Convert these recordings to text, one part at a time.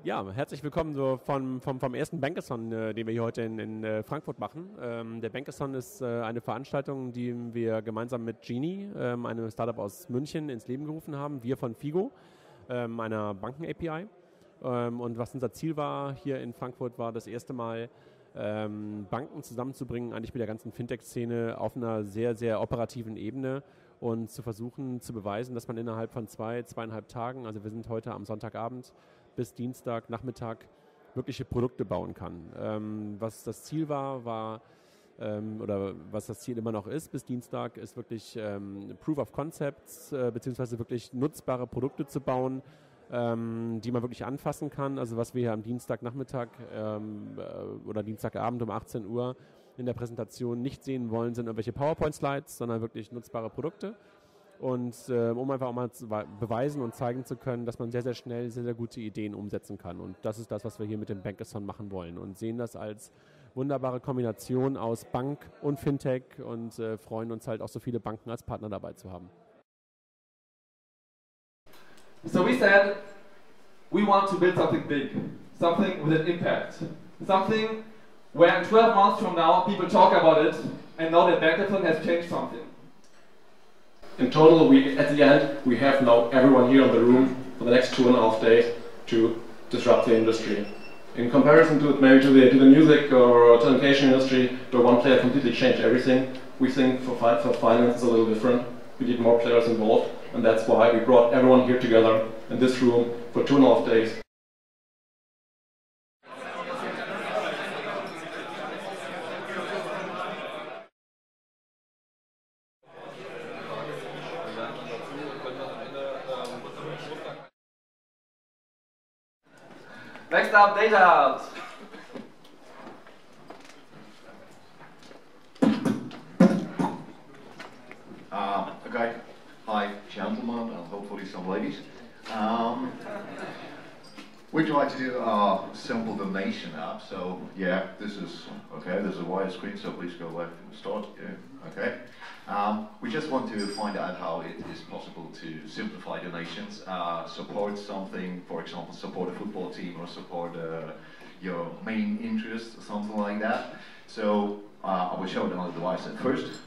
Ja, herzlich willkommen so vom ersten Bankathon, den wir hier heute in Frankfurt machen. Der Bankathon ist eine Veranstaltung, die wir gemeinsam mit Genie, einem Startup aus München, ins Leben gerufen haben. Wir von Figo, einer Banken-API. Und was unser Ziel war hier in Frankfurt, war das erste Mal, Banken zusammenzubringen, eigentlich mit der ganzen Fintech-Szene auf einer sehr, sehr operativen Ebene und zu versuchen zu beweisen, dass man innerhalb von 2,5 Tagen, also wir sind heute am Sonntagabend, bis Dienstagnachmittag wirkliche Produkte bauen kann. Was das Ziel war oder was das Ziel immer noch ist bis Dienstag, ist wirklich Proof of Concepts beziehungsweise wirklich nutzbare Produkte zu bauen, die man wirklich anfassen kann. Also was wir hier am Dienstagnachmittag oder Dienstagabend um 18 Uhr in der Präsentation nicht sehen wollen, sind irgendwelche PowerPoint-Slides, sondern wirklich nutzbare Produkte. Und um einfach auch mal zu beweisen und zeigen zu können, dass man sehr, sehr schnell sehr, sehr gute Ideen umsetzen kann. Und das ist das, was wir hier mit dem Bankathon machen wollen und sehen das als wunderbare Kombination aus Bank und Fintech und freuen uns halt auch so viele Banken als Partner dabei zu haben. So we said we want to build something big, something with an impact, something where in 12 months from now people talk about it and know that Bankathon has changed something. In total, at the end, we have now everyone here in the room for the next 2.5 days to disrupt the industry. In comparison to maybe to the music or telecommunication industry, where one player completely changed everything, we think for finance it's a little different. We need more players involved, and that's why we brought everyone here together in this room for 2.5 days. Next up, Data House. Okay, hi gentlemen and hopefully some ladies. We try to do a simple donation app, so yeah, this is okay, there's a wide screen, so please go left and start, yeah, okay. We just want to find out how it is possible to simplify donations, support something, for example, support a football team or support your main interest or something like that. So I will show it on the device at first.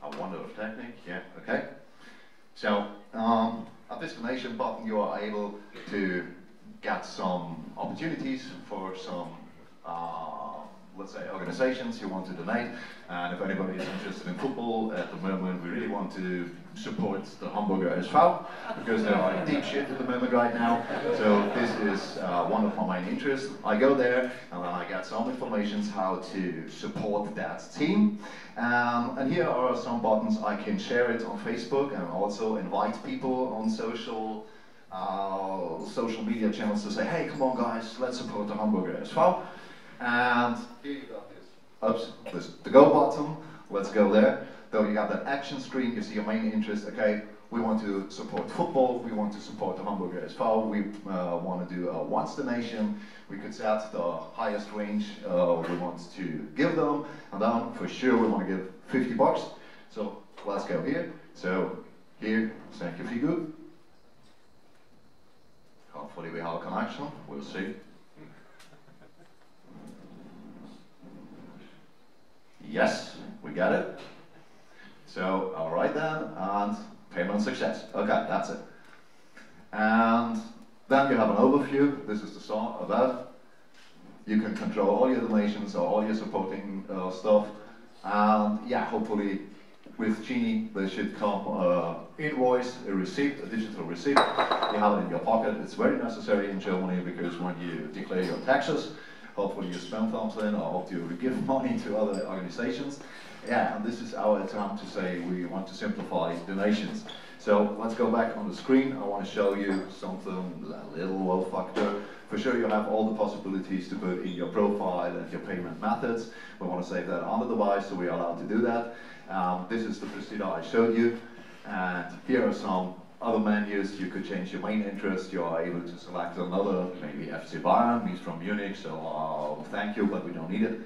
A wonder of technique, yeah, okay. So at this donation button you are able to get some opportunities for some, let's say, organizations who want to donate. And if anybody is interested in football, at the moment we really want to support the Hamburger SV, because they are in deep shit at the moment right now. So this is one of my main interests. I go there and then I get some information how to support that team. And here are some buttons. I can share it on Facebook and also invite people on social media channels to say, hey, come on guys, let's support the Hamburger SV. And here you got this. Oops, this the go button. Let's go there. Though you have that action screen, you see your main interest. Okay, we want to support football. We want to support the Hamburger SV. We want to do a once donation. We could set the highest range we want to give them, and then for sure we want to give 50 bucks. So let's go here. So here, thank you, Figo. Hopefully we have a connection. We'll see. Yes, we got it. So, alright then, and payment success. Okay, that's it. And then you have an overview. This is the start of that. You can control all your donations or all your supporting stuff. And yeah, hopefully with Genie there should come invoice, a receipt, a digital receipt. You have it in your pocket. It's very necessary in Germany because when you declare your taxes, hopefully you spend something or hope you give money to other organizations. Yeah, and this is our attempt to say we want to simplify donations. So let's go back on the screen. I want to show you something, a little low factor. For sure you have all the possibilities to put in your profile and your payment methods. We want to save that on the device, so we are allowed to do that. This is the procedure I showed you. And here are some other menus. You could change your main interest. You are able to select another, maybe FC Bayern. He's from Munich, so thank you, but we don't need it.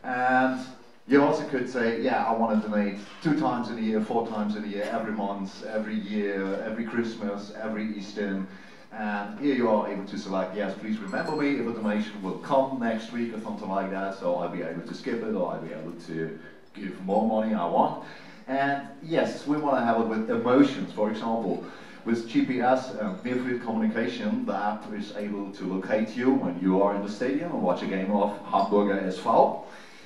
And You also could say, yeah, I want to donate 2 times in a year, 4 times in a year, every month, every year, every Christmas, every Easter. And here you are able to select, yes, please remember me if a donation will come next week or something like that, so I'll be able to skip it or I'll be able to give more money I want. And yes, we want to have it with emotions, for example. With GPS and near-field communication, the app is able to locate you when you are in the stadium and watch a game of Hamburger SV.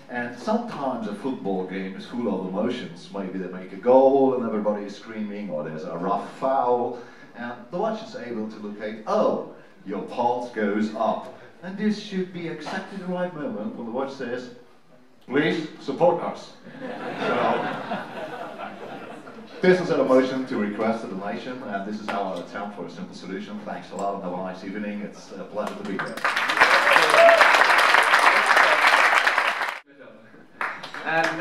And sometimes a football game is full of emotions. Maybe they make a goal and everybody is screaming, or there's a rough foul. And the watch is able to locate, oh, your pulse goes up. And this should be exactly the right moment when the watch says, please support us. So, this is an emotion to request a donation, and this is our attempt for a simple solution. Thanks a lot and have a nice evening. It's a pleasure to be here. And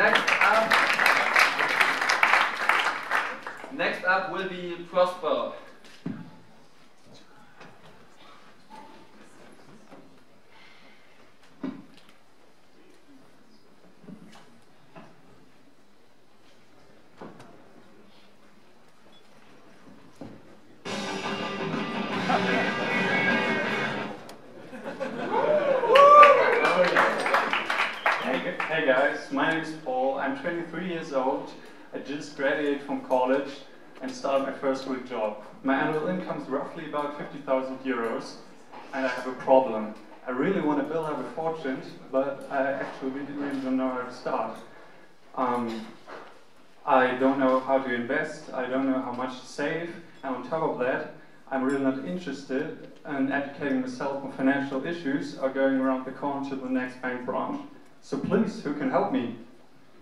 next up will be Prosper. Hey guys, my name is Paul. I'm 23 years old. I just graduated from college and started my first real job. My annual income is roughly about 50,000 euros, and I have a problem. I really want to build up a fortune, but I actually really don't know how to start. I don't know how to invest, I don't know how much to save, and on top of that, I'm really not interested in educating myself on financial issues or going around the corner to the next bank branch. So please, who can help me?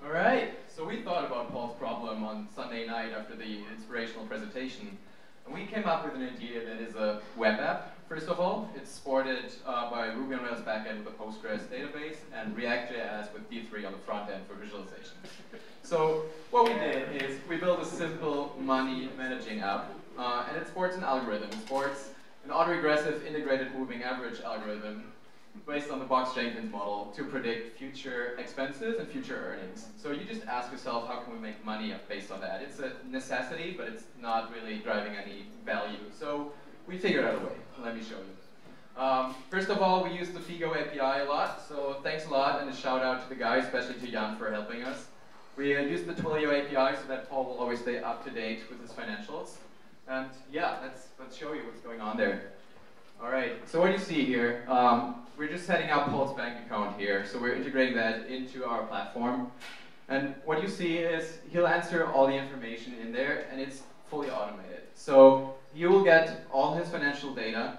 All right, so we thought about Paul's problem on Sunday night after the inspirational presentation. And we came up with an idea that is a web app, first of all. It's supported by Ruby on Rails backend with a Postgres database and React.js with D3 on the front end for visualization. So what we did is we built a simple money managing app, and it supports an algorithm. It supports an autoregressive integrated moving average algorithm based on the Box-Jenkins model to predict future expenses and future earnings. So you just ask yourself, how can we make money based on that? It's a necessity, but it's not really driving any value. So we figured out a way. Let me show you. First of all, we use the Figo API a lot, so thanks a lot, and a shout out to the guys, especially to Jan for helping us. We use the Twilio API so that Paul will always stay up to date with his financials. And yeah, let's show you what's going on there. All right, so what you see here, we're just setting up Paul's bank account here. So we're integrating that into our platform. And what you see is he'll enter all the information in there, and it's fully automated. So you will get all his financial data.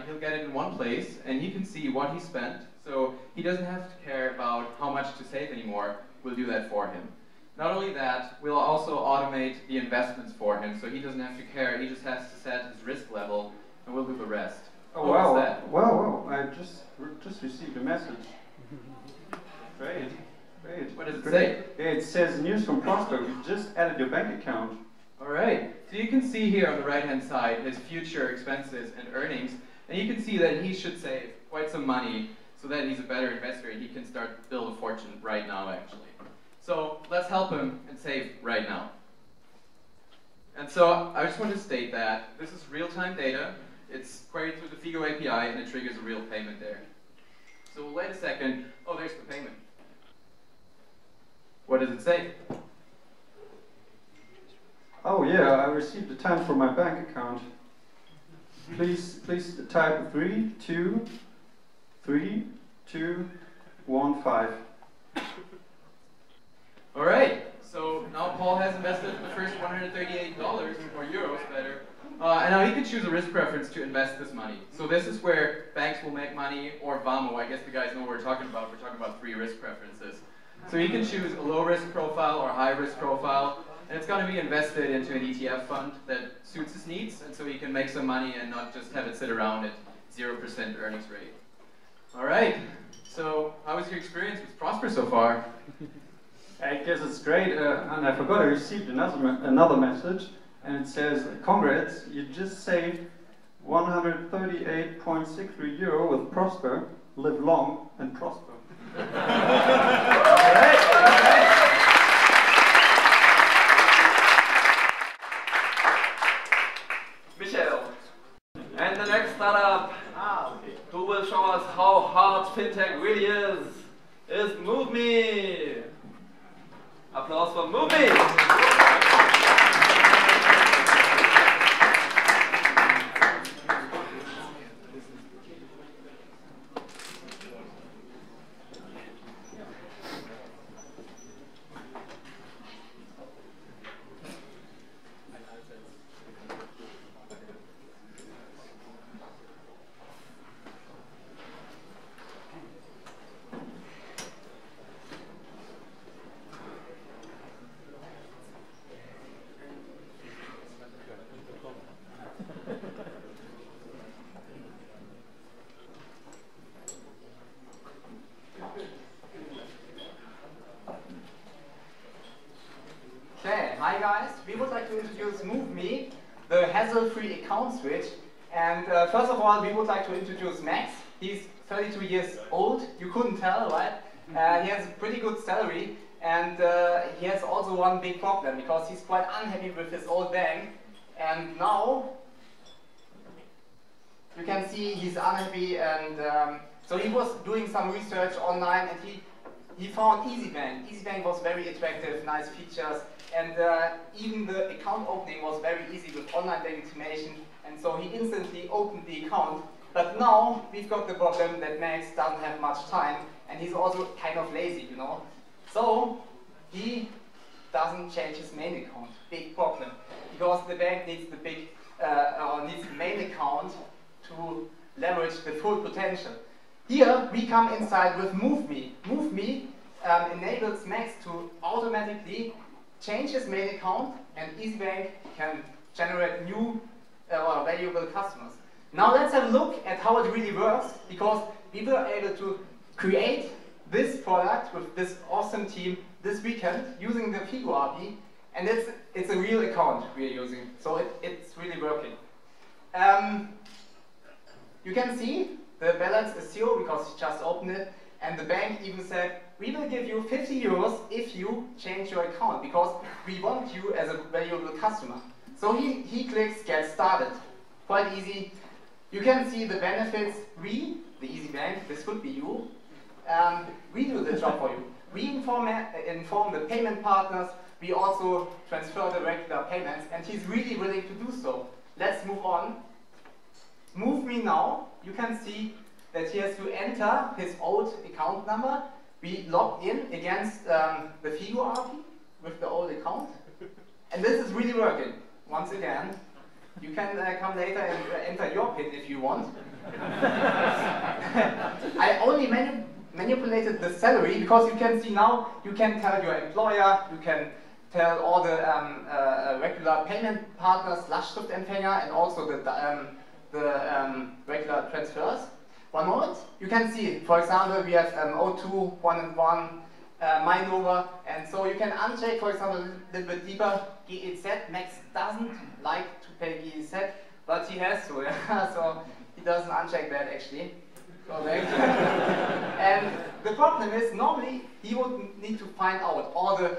He'll get it in one place, and he can see what he spent. So he doesn't have to care about how much to save anymore. We'll do that for him. Not only that, we'll also automate the investments for him, so he doesn't have to care. He just has to set his risk level, and we'll do the rest. Oh wow! Wow! I just received a message. Great. What does it say? It says news from Prosper. We just added your bank account. All right. So you can see here on the right-hand side his future expenses and earnings, and you can see that he should save quite some money so that he's a better investor and he can start to build a fortune right now, actually. So let's help him and save right now. And so I just want to state that this is real-time data. It's queried through the Figo API, and it triggers a real payment there. So wait a second. Oh, there's the payment. What does it say? Oh yeah, I received a time for my bank account. Please type 323215. All right. So now Paul has invested the first $138 or euros better. And now he can choose a risk preference to invest this money. So this is where banks will make money, or VAMO. I guess the guys know what we're talking about. We're talking about 3 risk preferences. So he can choose a low risk profile or high risk profile, and it's going to be invested into an ETF fund that suits his needs, and so he can make some money and not just have it sit around at 0% earnings rate. All right. So how was your experience with Prosper so far? I guess it's great, and I forgot I received another message. And it says, congrats, you just saved 138.63 euro with Prosper. Live long and prosper. All right. really is Move Me. Applause for Move Me. Hi guys, we would like to introduce MoveMe, the hassle-free account switch. And first of all, we would like to introduce Max. He's 32 years old, you couldn't tell, right? He has a pretty good salary, and he has also one big problem, because he's quite unhappy with his old bank. And now, you can see he's unhappy, and so he was doing some research online, and he found EasyBank. EasyBank was very attractive, nice features, and even the account opening was very easy with online legitimation, and so he instantly opened the account. But now we've got the problem that Max doesn't have much time, and he's also kind of lazy, you know. So he doesn't change his main account. Big problem, because the bank needs the needs the main account to leverage the full potential. Here we come inside with MoveMe. MoveMe enables Max to automatically change his main account, and EasyBank can generate new valuable customers. Now let's have a look at how it really works, because we were able to create this product with this awesome team this weekend using the Figo API, and it's a real account we are using, so it's really working. You can see the balance is 0 because he just opened it, and the bank even said, we will give you 50 euros if you change your account, because we want you as a valuable customer. So he clicks get started. Quite easy. You can see the benefits. We, the EasyBank, this could be you, we do the job for you. We inform the payment partners, we also transfer the regular payments, and he's really willing to do so. Let's move on. MoveMe now, you can see that he has to enter his old account number. We log in against the Figo API with the old account, and this is really working. Once again, you can come later and enter your PIN if you want. I only manipulated the salary, because you can see now, you can tell your employer, you can tell all the regular payment partners, Lastschriftempfänger, and also the regular transfers. One moment, you can see, for example, we have O2, 1 and 1, Mainova, and so you can uncheck, for example, a little bit deeper, GEZ. Max doesn't like to pay GEZ, but he has to, yeah? So he doesn't uncheck that actually. Correct. And the problem is, normally he would need to find out all the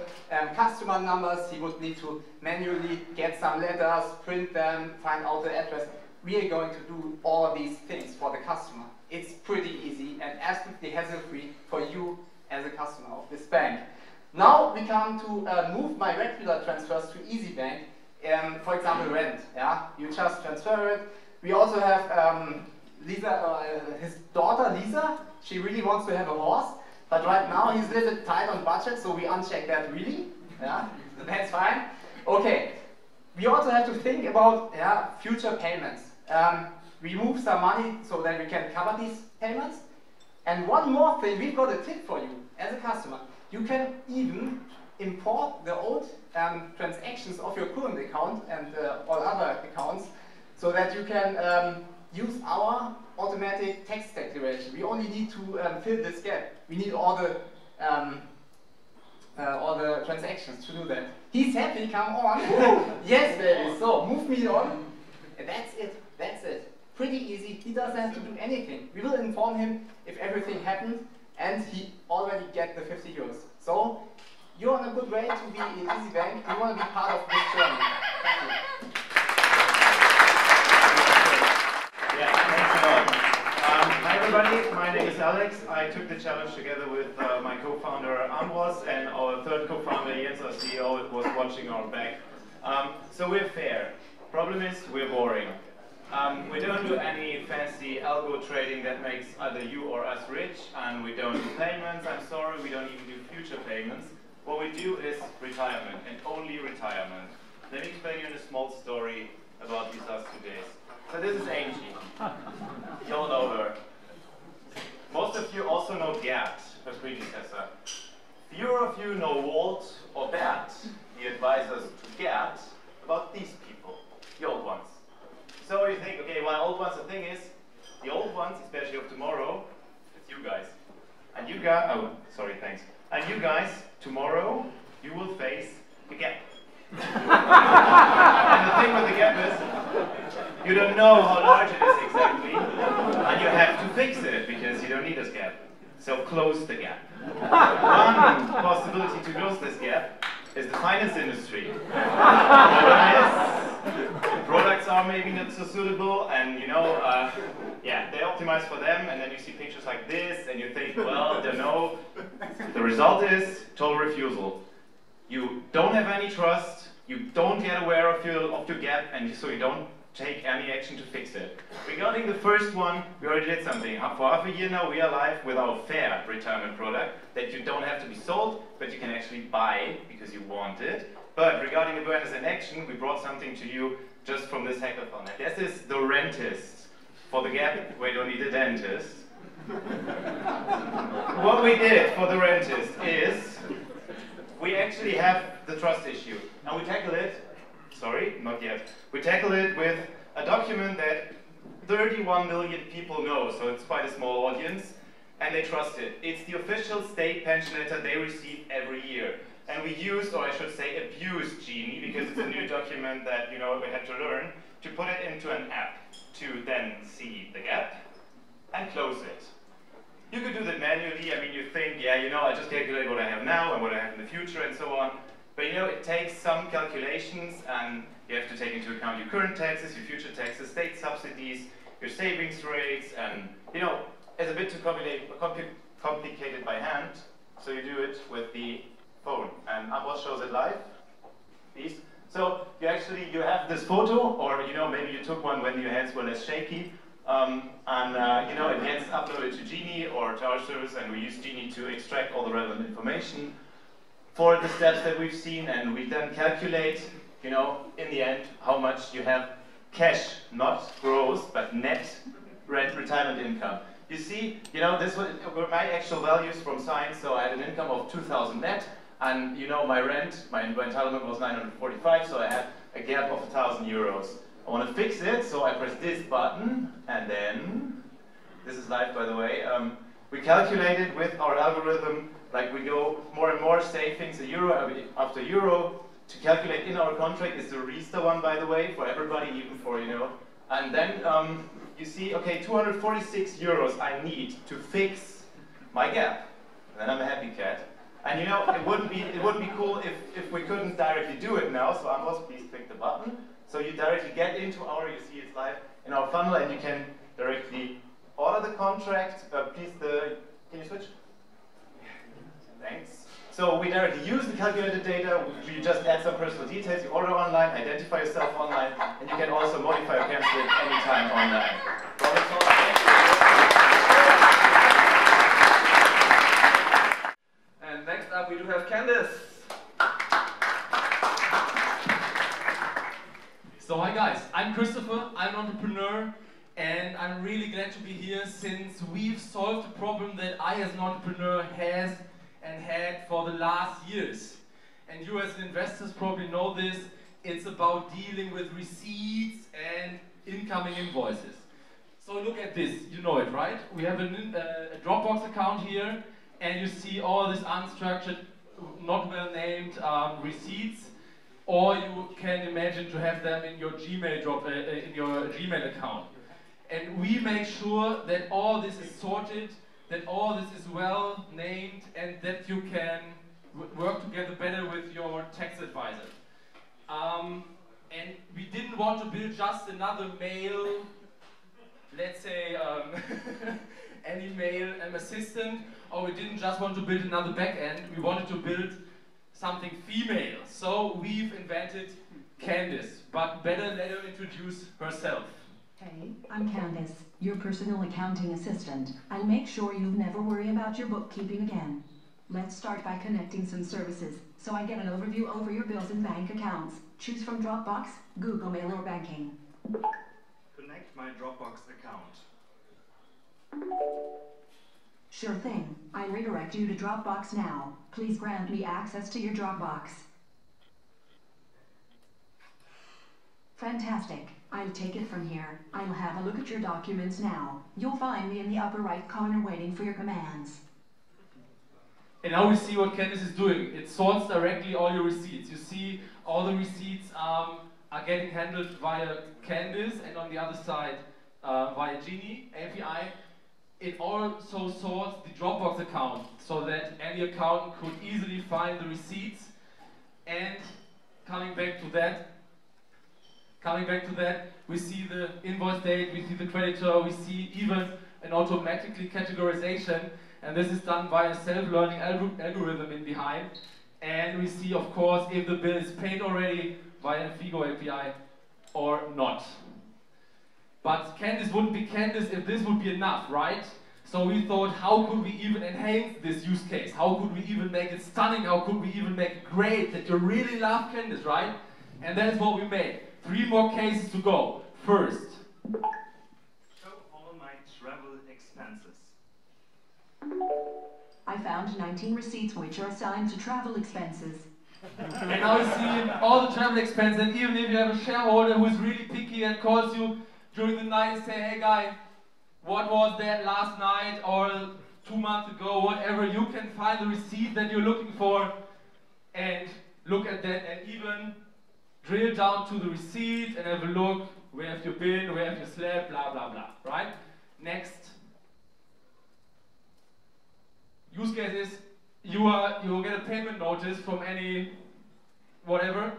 customer numbers, he would need to manually get some letters, print them, find out the address. We are going to do all these things for the customer. It's pretty easy and absolutely hassle-free for you as a customer of this bank. Now we come to move my regular transfers to EasyBank. For example, rent. Yeah, you just transfer it. We also have Lisa, his daughter Lisa. She really wants to have a horse, but right now he's a little bit tight on budget, so we uncheck that really. Yeah, that's fine. Okay. We also have to think about future payments. We move some money so that we can cover these payments. And one more thing, we've got a tip for you as a customer. You can even import the old transactions of your current account and all other accounts, so that you can use our automatic tax declaration. We only need to fill this gap. We need all the transactions to do that. He's happy, come on. Yes, baby. So move me on. And that's it. That's it. Pretty easy. He doesn't have to do anything. We will inform him if everything happened, and he already get the 50 euros. So you're on a good way to be in EasyBank. You want to be part of this journey. Thank you. Yeah, thanks a lot. Hi everybody. everybody, my name is Alex. I took the challenge together with my co-founder André, and our third co-founder Jens, our CEO, was watching our back. So we're fair. Problem is, we're boring. We don't do any fancy algo trading that makes either you or us rich, and we don't do payments, I'm sorry, we don't even do future payments. What we do is retirement, and only retirement. Let me explain you in a small story about these last 2 days. So this is Angie. You all know her. Most of you also know Gert, her predecessor. Fewer of you know Walt or Bert, the advisors to Gert, about these people, the old ones. So you think, okay, well, old ones, the thing is, the old ones, especially of tomorrow, it's you guys. And you guys, oh, sorry, thanks. And you guys, tomorrow, you will face the gap. And the thing with the gap is, you don't know how large it is exactly, and you have to fix it, because you don't need this gap. So close the gap. One possibility to close this gap is the finance industry. The products are maybe not so suitable, and you know, yeah, they optimize for them, and then you see pictures like this, and you think, well, don't know. The result is total refusal. You don't have any trust, you don't get aware of your gap, and so you don't take any action to fix it. Regarding the first one, we already did something. For half a year now, we are live with our fair retirement product that you don't have to be sold, but you can actually buy because you want it. But regarding awareness and action, we brought something to you just from this hackathon. And this is the rentist. For the gap, we don't need a dentist. What we did for the rentist is, we actually have the trust issue. And we tackle it, sorry, not yet. We tackle it with a document that 31 million people know, so it's quite a small audience, and they trust it. It's the official state pension letter they receive every year. And we used, or I should say abused Genie, because it's a new document that, you know, we had to learn, to put it into an app to then see the gap and close it. You could do that manually. I mean, you think, yeah, you know, I just calculate what I have now and what I have in the future and so on. But you know, it takes some calculations, and you have to take into account your current taxes, your future taxes, state subsidies, your savings rates, and you know, it's a bit too complicated by hand, so you do it with the phone. And André shows it live, please. So you have this photo, or you know, maybe you took one when your hands were less shaky, you know, it gets uploaded to Genie or to our service, and we use Genie to extract all the relevant information for the steps that we've seen, and we then calculate, you know, in the end, how much you have cash, not gross, but net retirement income. You see, you know, this were my actual values from science, so I had an income of 2,000 net, and you know, my rent, my entitlement was 945, so I had a gap of 1,000 euros. I want to fix it, so I press this button, and then, this is live by the way, we calculated with our algorithm, like we go more and more savings, a euro after euro, to calculate in our contract. Is the Riester one, by the way, for everybody, even for, you know. And then you see, okay, 246 euros I need to fix my gap. And then I'm a happy cat. And you know, it wouldn't be cool if we couldn't directly do it now. So Amos, please click the button. So you directly get into our, you see it's live in our funnel, and you can directly order the contract. Please, can you switch? Thanks. So we directly use the calculated data, you just add some personal details, you order online, identify yourself online, and you can also modify or cancel it anytime online. And next up we do have Candis. So hi guys, I'm Christopher, I'm an entrepreneur, and I'm really glad to be here since we've solved a problem that I as an entrepreneur has and had for the last years. And you as investors probably know this, it's about dealing with receipts and incoming invoices. So look at this, you know it, right? We have a Dropbox account here, and you see all this unstructured, not well named receipts, or you can imagine to have them in your Gmail account. And we make sure that all this is sorted, that all this is well named, and that you can work together better with your tax advisor. And we didn't want to build just another mail, let's say, any male assistant, or we didn't just want to build another backend, we wanted to build something female. So we've invented Candis, but better let her introduce herself. Hey, I'm Candis, your personal accounting assistant. I'll make sure you never worry about your bookkeeping again. Let's start by connecting some services, so I get an overview over your bills and bank accounts. Choose from Dropbox, Google Mail, or banking. Connect my Dropbox account. Sure thing. I'll redirect you to Dropbox now. Please grant me access to your Dropbox. Fantastic. I'll take it from here. I'll have a look at your documents now. You'll find me in the upper right corner waiting for your commands. And now we see what Candis is doing. It sorts directly all your receipts. You see all the receipts are getting handled via Candis, and on the other side via Genie API. It also sorts the Dropbox account so that any accountant could easily find the receipts. And coming back to that, we see the invoice date, we see the creditor, we see even an automatically categorization, and this is done by a self-learning algorithm in behind. And we see, of course, if the bill is paid already via Figo API or not. But Candis wouldn't be Candis if this would be enough, right? So we thought, how could we even enhance this use case? How could we even make it stunning? How could we even make it great that you really love Candis, right? And that is what we made. 3 more cases to go. First, Show all my travel expenses. I found 19 receipts which are assigned to travel expenses. and now you see all the travel expenses, and even if you have a shareholder who is really picky and calls you during the night and say, hey guy, what was that last night or 2 months ago, whatever, you can find the receipt that you're looking for and look at that and even drill down to the receipt and have a look, where have you been, where have you slept, blah, blah, blah, right? Next. Use case is you get a payment notice from any whatever,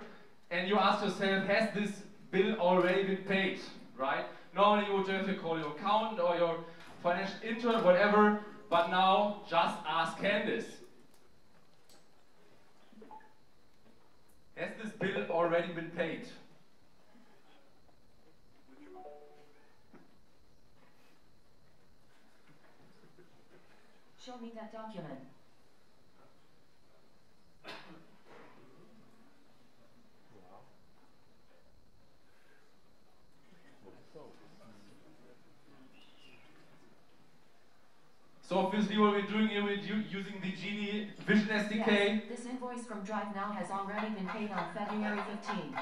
and you ask yourself, has this bill already been paid, right? Normally you would have to call your accountant or your financial intern, whatever, but now just ask Candis. Has this bill already been paid? Show me that document. So obviously what we're doing here, we're using the Genie Vision SDK. Yes, this invoice from Drive Now has already been paid on February 15th.